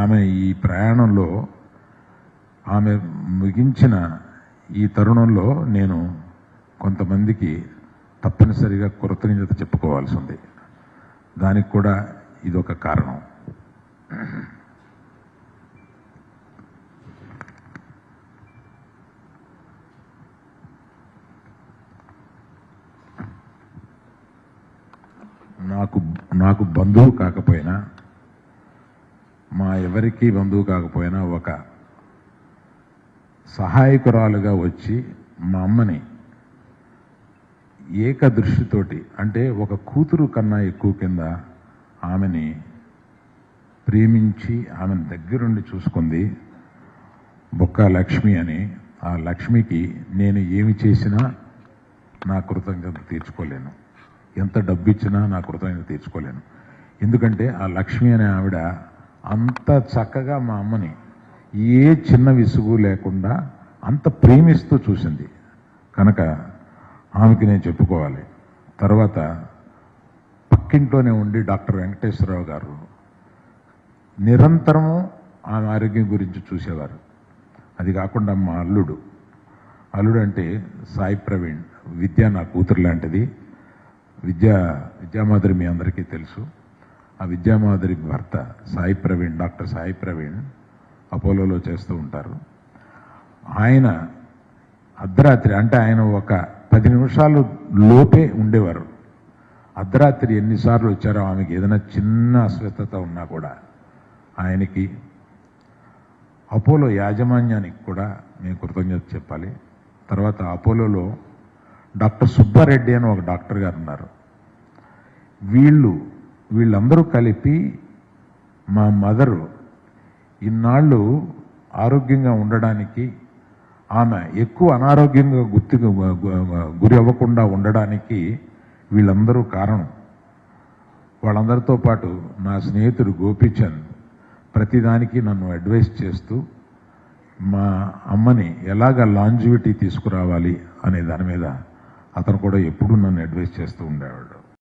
ఆమె ఈ ప్రయాణంలో ఆమె ముగించిన ఈ తరుణంలో నేను కొంతమందికి తప్పనిసరిగా కృతజ్ఞత చెప్పుకోవాల్సి ఉంది. దానికి కూడా ఇదొక కారణం. నాకు బంధువు కాకపోయినా, మా ఎవరికి బంధువు కాకపోయినా ఒక సహాయకురాలుగా వచ్చి మా అమ్మని ఏకదృష్టితోటి, అంటే ఒక కూతురు కన్నా ఎక్కువ కింద ఆమెని ప్రేమించి ఆమెను దగ్గరుండి చూసుకుంది బొక్క లక్ష్మి అని. ఆ లక్ష్మికి నేను ఏమి చేసినా నా కృతజ్ఞత తీర్చుకోలేను, ఎంత డబ్బు ఇచ్చినా నా కృతజ్ఞత తీర్చుకోలేను. ఎందుకంటే ఆ లక్ష్మి అనే ఆవిడ అంత చక్కగా మా అమ్మని ఏ చిన్న విసుగు లేకుండా అంత ప్రేమిస్తూ చూసింది కనుక ఆమెకి నేను చెప్పుకోవాలి. తర్వాత పక్కింట్లోనే ఉండి డాక్టర్ వెంకటేశ్వరరావు గారు నిరంతరము ఆమె ఆరోగ్యం గురించి చూసేవారు. అది కాకుండా మా అల్లుడు అంటే సాయి ప్రవీణ్, విద్య నా కూతురు లాంటిది. విద్యామాధురి మీ అందరికీ తెలుసు. ఆ విద్యామాధురి భర్త సాయి ప్రవీణ్, డాక్టర్ సాయి ప్రవీణ్ అపోలోలో చేస్తూ ఉంటారు. ఆయన అర్ధరాత్రి, అంటే ఆయన ఒక 10 నిమిషాలు లోపే ఉండేవారు. అర్ధరాత్రి ఎన్నిసార్లు వచ్చారో, ఆమెకి ఏదైనా చిన్న అస్వస్థత ఉన్నా కూడా ఆయనకి, అపోలో యాజమాన్యానికి కూడా మేము కృతజ్ఞత చెప్పాలి. తర్వాత అపోలోలో డాక్టర్ సుబ్బారెడ్డి అని ఒక డాక్టర్ గారు ఉన్నారు. వీళ్ళందరూ కలిపి మా మదరు ఇన్నాళ్ళు ఆరోగ్యంగా ఉండడానికి, ఆమె ఎక్కువ అనారోగ్యంగా గురి అవ్వకుండా ఉండడానికి వీళ్ళందరూ కారణం. వాళ్ళందరితో పాటు నా స్నేహితుడు గోపీచంద్ ప్రతిదానికి నన్ను అడ్వైస్ చేస్తూ మా అమ్మని ఎలాగ లాంజివిటీ తీసుకురావాలి అనే దాని మీద అతను కూడా ఎప్పుడూ నన్ను అడ్వైస్ చేస్తూ ఉండేవాడు.